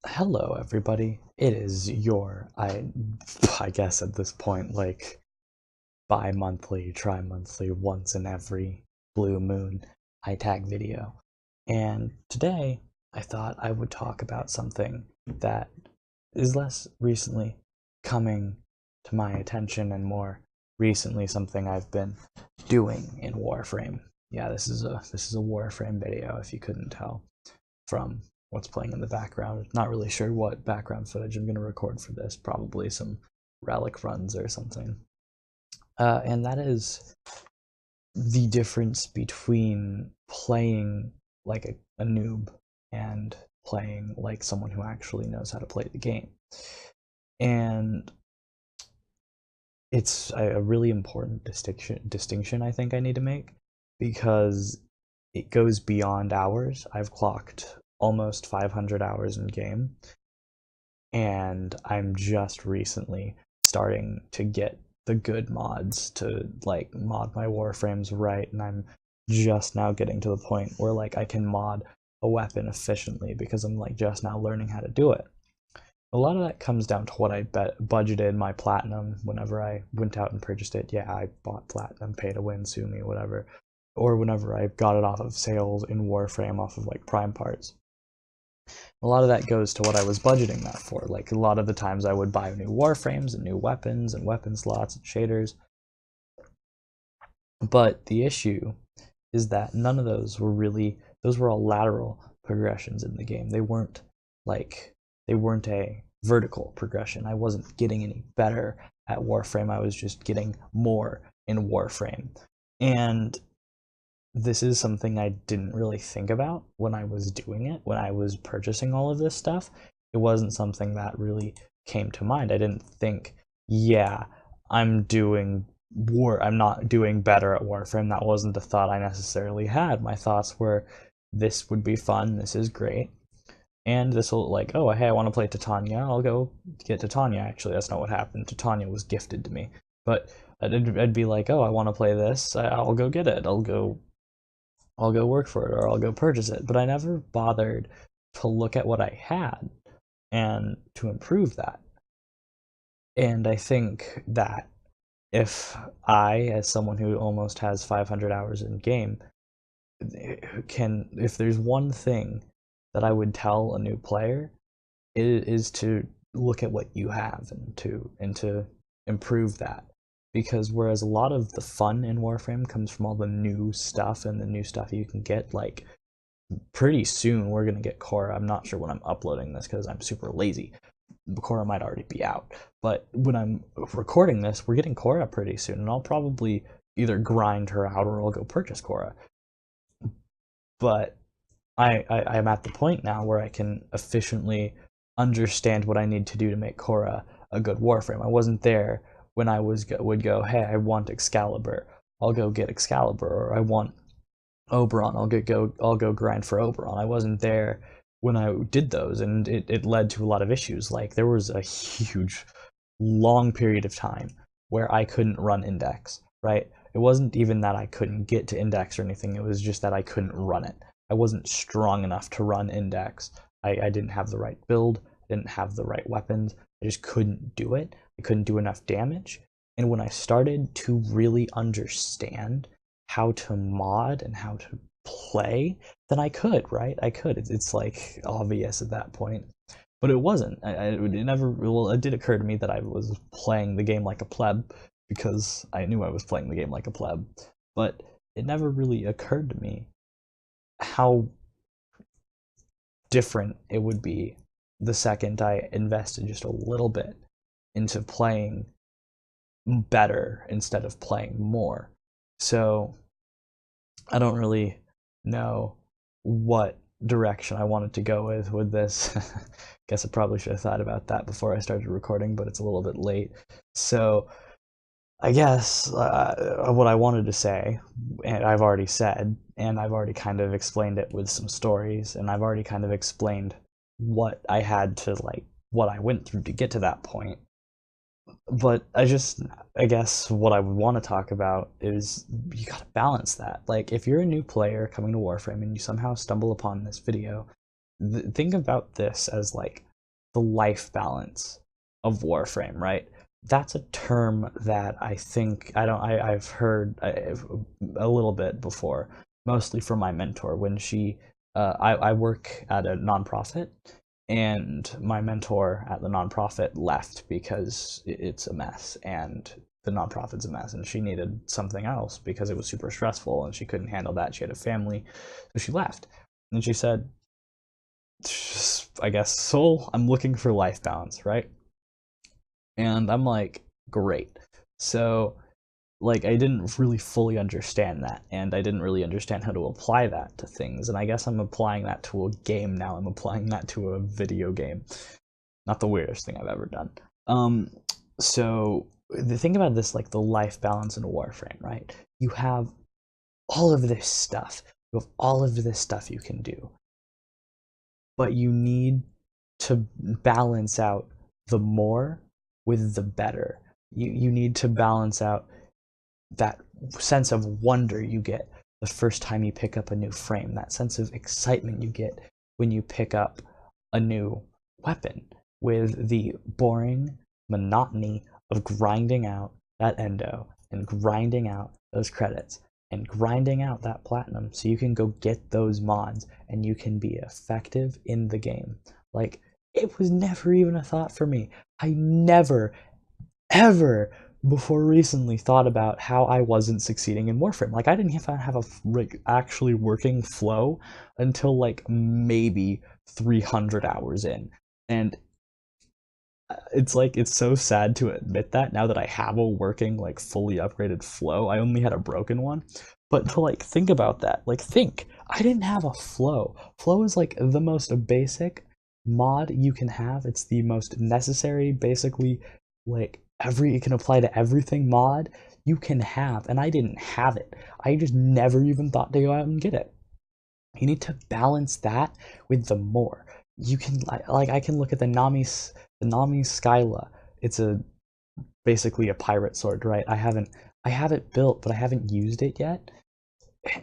Hello, everybody. It is I guess at this point, like bi-monthly, tri-monthly, once in every blue moon ITAG video. And today, I thought I would talk about something that is less recently coming to my attention and more recently something I've been doing in Warframe. Yeah, this is a Warframe video, if you couldn't tell from what's playing in the background. Not really sure what background footage I'm going to record for this, probably some relic runs or something. And that is the difference between playing like a noob and playing like someone who actually knows how to play the game. And it's a really important distinction I think I need to make, because it goes beyond hours. I've clocked almost 500 hours in game, and I'm just recently starting to get the good mods to like mod my warframes right, and I'm just now getting to the point where like I can mod a weapon efficiently because I'm like just now learning how to do it. A lot of that comes down to what I budgeted my platinum whenever I went out and purchased it. Yeah, I bought platinum, pay to win, sue me, whatever. Or whenever I got it off of sales in Warframe off of like Prime parts. A lot of that goes to what I was budgeting that for. Like a lot of the times I would buy new Warframes and new weapons and weapon slots and shaders. But the issue is that none of those were really, those were all lateral progressions in the game. They weren't a vertical progression. I wasn't getting any better at Warframe. I was just getting more in Warframe. And this is something I didn't really think about when I was doing it, when I was purchasing all of this stuff. It wasn't something that really came to mind. I didn't think, yeah, I'm not doing better at Warframe. That wasn't the thought I necessarily had. My thoughts were, this would be fun, this is great. And this will, like, oh, hey, I want to play Titania, I'll go get Titania. Actually, that's not what happened. Titania was gifted to me. But I'd be like, oh, I want to play this, I'll go get it. I'll go work for it, or I'll go purchase it. But I never bothered to look at what I had and to improve that. And I think that if I, as someone who almost has 500 hours in game, if there's one thing that I would tell a new player, it is to look at what you have and to improve that. Because whereas a lot of the fun in Warframe comes from all the new stuff and the new stuff you can get, like pretty soon we're gonna get Korra. I'm not sure when I'm uploading this because I'm super lazy. Korra might already be out, but when I'm recording this, we're getting Korra pretty soon, and I'll probably either grind her out or I'll go purchase Korra. But I'm at the point now where I can efficiently understand what I need to do to make Korra a good Warframe. I wasn't there when I would go, hey, I want Excalibur, I'll go get Excalibur, or I want Oberon, I'll go grind for Oberon. I wasn't there when I did those, and it led to a lot of issues. Like there was a huge, long period of time where I couldn't run Index, right? It wasn't even that I couldn't get to Index or anything, it was just that I couldn't run it. I wasn't strong enough to run Index. I didn't have the right build, I didn't have the right weapons, I just couldn't do it. I couldn't do enough damage. And when I started to really understand how to mod and how to play, then I could, right? I could. It's like obvious at that point. But it wasn't. It never, well, it did occur to me that I was playing the game like a pleb because I knew I was playing the game like a pleb. But it never really occurred to me how different it would be the second I invested just a little bit into playing better instead of playing more. So I don't really know what direction I wanted to go with this. Guess I probably should have thought about that before I started recording, but it's a little bit late. So I guess what I wanted to say, and I've already said, and I've already kind of explained it with some stories, and I've already kind of explained what I had to, like, what I went through to get to that point. But I guess what I would want to talk about is you gotta balance that. Like, if you're a new player coming to Warframe and you somehow stumble upon this video, think about this as like the life balance of Warframe, right? That's a term that I think I've heard a little bit before, mostly from my mentor when I work at a nonprofit, and my mentor at the nonprofit left because it's a mess and the nonprofit's a mess, and she needed something else because it was super stressful and she couldn't handle that. She had a family, so she left. And she said, I guess, Soul, I'm looking for life balance, right? And I'm like, great. So, like, I didn't really fully understand that, and I didn't really understand how to apply that to things. And I guess I'm applying that to a game now. I'm applying that to a video game. Not the weirdest thing I've ever done. So the thing about this, like the life balance in Warframe, right? You have all of this stuff. You have all of this stuff you can do, but you need to balance out the more with the better. You need to balance out that sense of wonder you get the first time you pick up a new frame, that sense of excitement you get when you pick up a new weapon, with the boring monotony of grinding out that endo and grinding out those credits and grinding out that platinum so you can go get those mods and you can be effective in the game. Like, it was never even a thought for me. I never, ever before recently thought about how I wasn't succeeding in Warframe. Like, I didn't even have a like actually working flow until like maybe 300 hours in. And it's like, it's so sad to admit that now that I have a working, like, fully upgraded flow. I only had a broken one. But to like think about that, like, think, I didn't have a flow. Flow is like the most basic mod you can have. It's the most necessary, basically, like, it can apply to everything mod you can have, and I didn't have it. I just never even thought to go out and get it. You need to balance that with the more. You can, like, I can look at the Nami Skyla. It's basically a pirate sword, right? I have it built, but I haven't used it yet.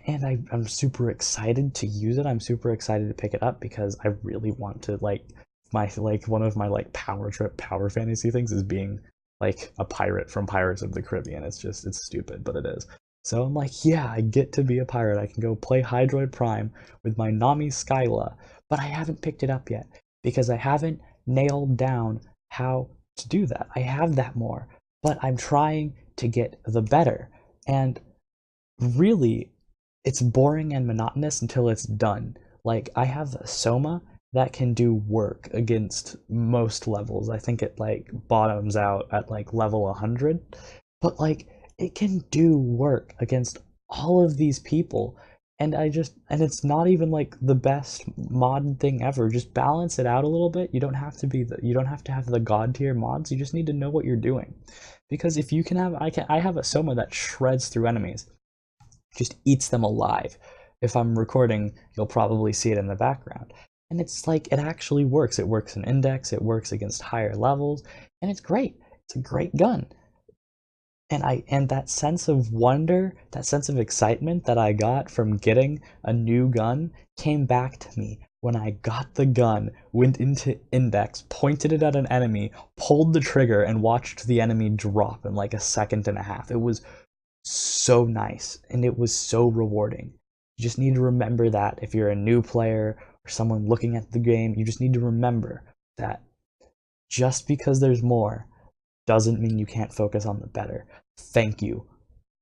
And I'm super excited to use it. I'm super excited to pick it up because I really want to, like, one of my like power trip power fantasy things is being like a pirate from Pirates of the Caribbean. It's stupid, but it is. So I'm like, yeah, I get to be a pirate. I can go play Hydroid Prime with my Nami Skyla, but I haven't picked it up yet because I haven't nailed down how to do that. I have that more, but I'm trying to get the better. And really, it's boring and monotonous until it's done. Like, I have a Soma that can do work against most levels. I think it like bottoms out at like level 100, but like, it can do work against all of these people. And it's not even like the best mod thing ever. Just balance it out a little bit. You don't have to have the god tier mods. You just need to know what you're doing. Because if you can have, I have a Soma that shreds through enemies, just eats them alive. If I'm recording, you'll probably see it in the background. And it's like, it actually works. It works in Index, it works against higher levels, and it's great. It's a great gun. And that sense of wonder, that sense of excitement that I got from getting a new gun came back to me when I got the gun, went into Index, pointed it at an enemy, pulled the trigger, and watched the enemy drop in like a second and a half. It was so nice, and it was so rewarding. You just need to remember that if you're a new player or someone looking at the game, you just need to remember that just because there's more doesn't mean you can't focus on the better. Thank you.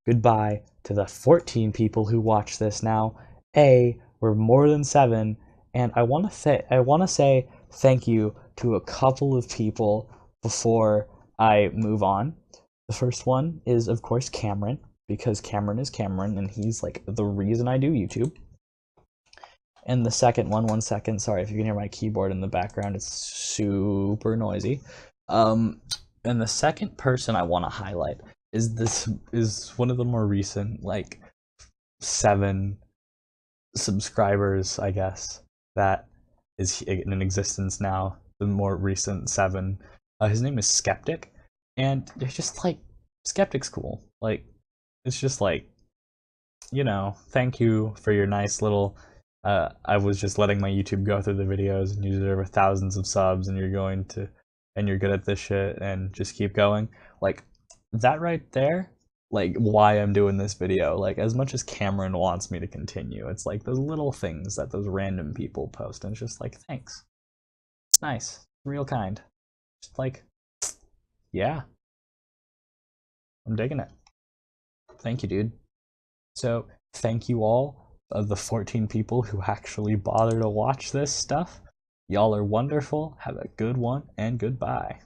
Goodbye to the 14 people who watch this now. We're more than 7, and I want to say thank you to a couple of people before I move on. The first one is, of course, Cameron, because Cameron is Cameron, and he's like the reason I do YouTube. And the second one second, sorry if you can hear my keyboard in the background, it's super noisy. And the second person I want to highlight is one of the more recent, like, 7 subscribers, I guess, that is in existence now. The more recent 7. His name is Skeptic, and they're just like, Skeptic's cool. Like, it's just like, thank you for your nice little I was just letting my YouTube go through the videos, and you deserve thousands of subs, and you're good at this shit, and just keep going. Like, that right there, like, why I'm doing this video. Like, as much as Cameron wants me to continue, it's like those little things that those random people post, and it's just like, thanks. It's nice. Real kind. Just like, yeah. I'm digging it. Thank you, dude. So, thank you all of the 14 people who actually bother to watch this stuff. Y'all are wonderful. Have a good one, and goodbye.